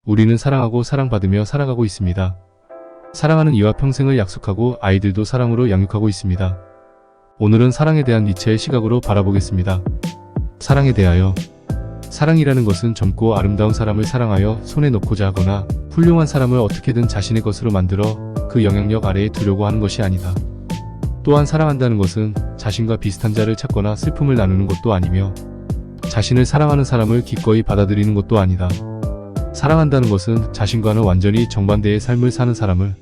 우리는 사랑하고 사랑받으며 살아가고 있습니다. 사랑하는 이와 평생을 약속하고 아이들도 사랑으로 양육하고 있습니다. 오늘은 사랑에 대한 니체의 시각으로 바라보겠습니다. 사랑에 대하여. 사랑이라는 것은 젊고 아름다운 사람을 사랑하여 손에 넣고자 하거나 훌륭한 사람을 어떻게든 자신의 것으로 만들어 그 영향력 아래에 두려고 하는 것이 아니다. 또한 사랑한다는 것은 자신과 비슷한 자를 찾거나 슬픔을 나누는 것도 아니며 자신을 사랑하는 사람을 기꺼이 받아들이는 것도 아니다. 사랑한다는 것은 자신과는 완전히 정반대의 삶을 사는 사람을,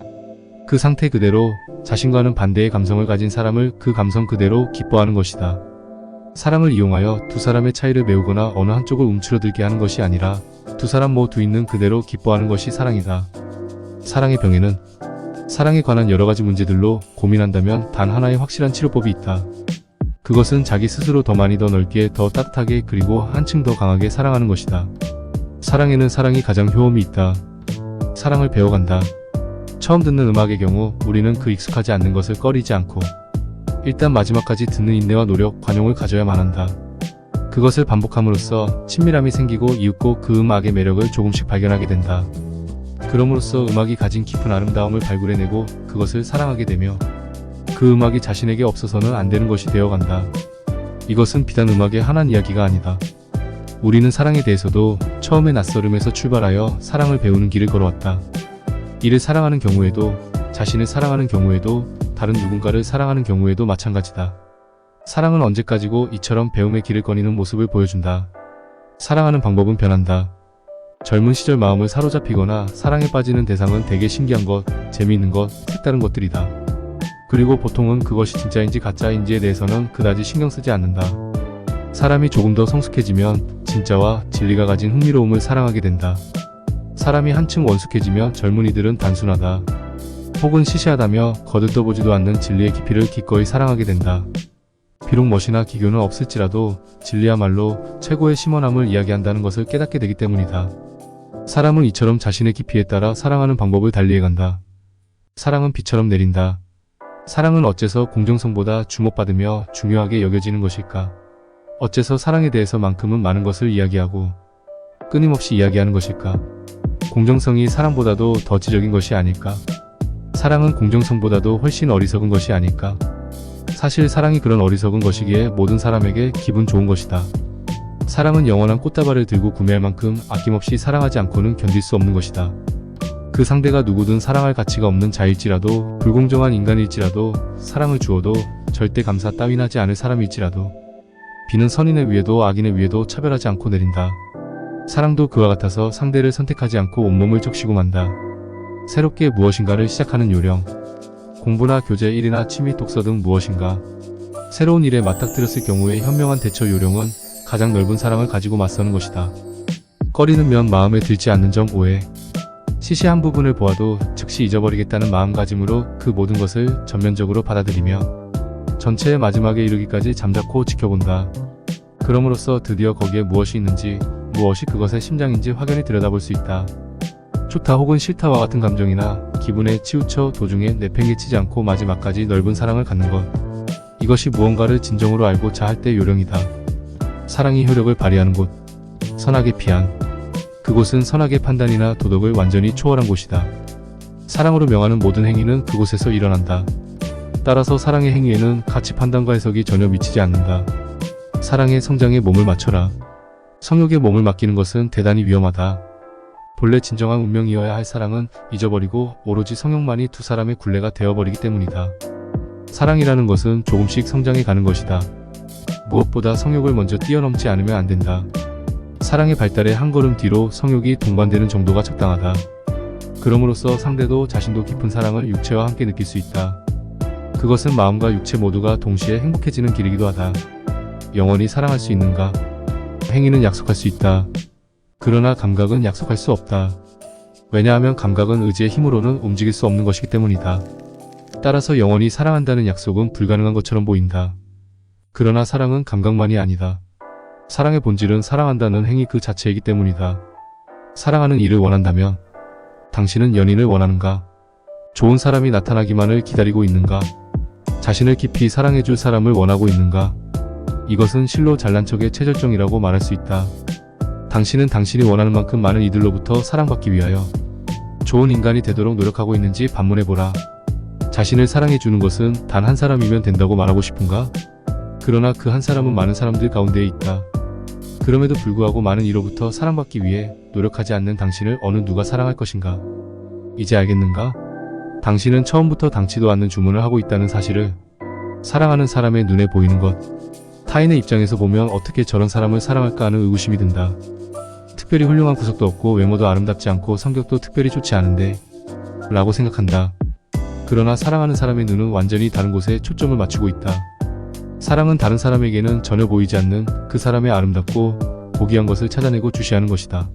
그 상태 그대로 자신과는 반대의 감성을 가진 사람을 그 감성 그대로 기뻐하는 것이다. 사랑을 이용하여 두 사람의 차이를 메우거나 어느 한쪽을 움츠러들게 하는 것이 아니라 두 사람 모두 있는 그대로 기뻐하는 것이 사랑이다. 사랑의 병에는 사랑에 관한 여러가지 문제들로 고민한다면 단 하나의 확실한 치료법이 있다. 그것은 자기 스스로 더 많이 더 넓게 더 따뜻하게 그리고 한층 더 강하게 사랑하는 것이다. 사랑에는 사랑이 가장 효험이 있다. 사랑을 배워간다. 처음 듣는 음악의 경우 우리는 그 익숙하지 않는 것을 꺼리지 않고 일단 마지막까지 듣는 인내와 노력, 관용을 가져야만 한다. 그것을 반복함으로써 친밀함이 생기고 이윽고 그 음악의 매력을 조금씩 발견하게 된다. 그럼으로써 음악이 가진 깊은 아름다움을 발굴해내고 그것을 사랑하게 되며 그 음악이 자신에게 없어서는 안 되는 것이 되어간다. 이것은 비단 음악의 한한 이야기가 아니다. 우리는 사랑에 대해서도 처음에 낯설음에서 출발하여 사랑을 배우는 길을 걸어왔다. 이를 사랑하는 경우에도, 자신을 사랑하는 경우에도, 다른 누군가를 사랑하는 경우에도 마찬가지다. 사랑은 언제까지고 이처럼 배움의 길을 꺼내는 모습을 보여준다. 사랑하는 방법은 변한다. 젊은 시절 마음을 사로잡히거나 사랑에 빠지는 대상은 되게 신기한 것, 재미있는 것, 색다른 것들이다. 그리고 보통은 그것이 진짜인지 가짜인지에 대해서는 그다지 신경 쓰지 않는다. 사람이 조금 더 성숙해지면 진짜와 진리가 가진 흥미로움을 사랑하게 된다. 사람이 한층 원숙해지면 젊은이들은 단순하다. 혹은 시시하다며 거들떠보지도 않는 진리의 깊이를 기꺼이 사랑하게 된다. 비록 멋이나 기교는 없을지라도 진리야말로 최고의 심원함을 이야기한다는 것을 깨닫게 되기 때문이다. 사람은 이처럼 자신의 깊이에 따라 사랑하는 방법을 달리해간다. 사랑은 비처럼 내린다. 사랑은 어째서 공정성보다 주목받으며 중요하게 여겨지는 것일까? 어째서 사랑에 대해서만큼은 많은 것을 이야기하고 끊임없이 이야기하는 것일까? 공정성이 사랑보다도 더 지적인 것이 아닐까? 사랑은 공정성보다도 훨씬 어리석은 것이 아닐까? 사실 사랑이 그런 어리석은 것이기에 모든 사람에게 기분 좋은 것이다. 사랑은 영원한 꽃다발을 들고 구매할 만큼 아낌없이 사랑하지 않고는 견딜 수 없는 것이다. 그 상대가 누구든 사랑할 가치가 없는 자일지라도, 불공정한 인간일지라도, 사랑을 주어도 절대 감사 따윈 하지 않을 사람일지라도, 비는 선인의 위에도 악인의 위에도 차별하지 않고 내린다. 사랑도 그와 같아서 상대를 선택하지 않고 온몸을 적시고 만다. 새롭게 무엇인가를 시작하는 요령, 공부나 교재, 일이나 취미, 독서 등 무엇인가 새로운 일에 맞닥뜨렸을 경우에 현명한 대처 요령은 가장 넓은 사랑을 가지고 맞서는 것이다. 꺼리는 면 마음에 들지 않는 점 오해. 시시한 부분을 보아도 즉시 잊어버리겠다는 마음가짐으로 그 모든 것을 전면적으로 받아들이며 전체의 마지막에 이르기까지 잠자코 지켜본다. 그럼으로써 드디어 거기에 무엇이 있는지, 무엇이 그것의 심장인지 확연히 들여다볼 수 있다. 좋다 혹은 싫다와 같은 감정이나 기분에 치우쳐 도중에 내팽개치지 않고 마지막까지 넓은 사랑을 갖는 것. 이것이 무언가를 진정으로 알고자 할 때 요령이다. 사랑이 효력을 발휘하는 곳. 선악의 피한. 그곳은 선악의 판단이나 도덕을 완전히 초월한 곳이다. 사랑으로 명하는 모든 행위는 그곳에서 일어난다. 따라서 사랑의 행위에는 가치 판단과 해석이 전혀 미치지 않는다. 사랑의 성장에 몸을 맞춰라. 성욕에 몸을 맡기는 것은 대단히 위험하다. 본래 진정한 운명이어야 할 사랑은 잊어버리고 오로지 성욕만이 두 사람의 굴레가 되어버리기 때문이다. 사랑이라는 것은 조금씩 성장해 가는 것이다. 무엇보다 성욕을 먼저 뛰어넘지 않으면 안 된다. 사랑의 발달에 한 걸음 뒤로 성욕이 동반되는 정도가 적당하다. 그럼으로써 상대도 자신도 깊은 사랑을 육체와 함께 느낄 수 있다. 그것은 마음과 육체 모두가 동시에 행복해지는 길이기도 하다. 영원히 사랑할 수 있는가? 행위는 약속할 수 있다. 그러나 감각은 약속할 수 없다. 왜냐하면 감각은 의지의 힘으로는 움직일 수 없는 것이기 때문이다. 따라서 영원히 사랑한다는 약속은 불가능한 것처럼 보인다. 그러나 사랑은 감각만이 아니다. 사랑의 본질은 사랑한다는 행위 그 자체이기 때문이다. 사랑하는 이를 원한다면 당신은 연인을 원하는가? 좋은 사람이 나타나기만을 기다리고 있는가? 자신을 깊이 사랑해줄 사람을 원하고 있는가? 이것은 실로 잘난 척의 최절정이라고 말할 수 있다. 당신은 당신이 원하는 만큼 많은 이들로부터 사랑받기 위하여 좋은 인간이 되도록 노력하고 있는지 반문해보라. 자신을 사랑해주는 것은 단 한 사람이면 된다고 말하고 싶은가? 그러나 그 한 사람은 많은 사람들 가운데에 있다. 그럼에도 불구하고 많은 이로부터 사랑받기 위해 노력하지 않는 당신을 어느 누가 사랑할 것인가? 이제 알겠는가? 당신은 처음부터 당치도 않는 주문을 하고 있다는 사실을. 사랑하는 사람의 눈에 보이는 것. 타인의 입장에서 보면 어떻게 저런 사람을 사랑할까 하는 의구심이 든다. 특별히 훌륭한 구석도 없고 외모도 아름답지 않고 성격도 특별히 좋지 않은데 라고 생각한다. 그러나 사랑하는 사람의 눈은 완전히 다른 곳에 초점을 맞추고 있다. 사랑은 다른 사람에게는 전혀 보이지 않는 그 사람의 아름답고 고귀한 것을 찾아내고 주시하는 것이다.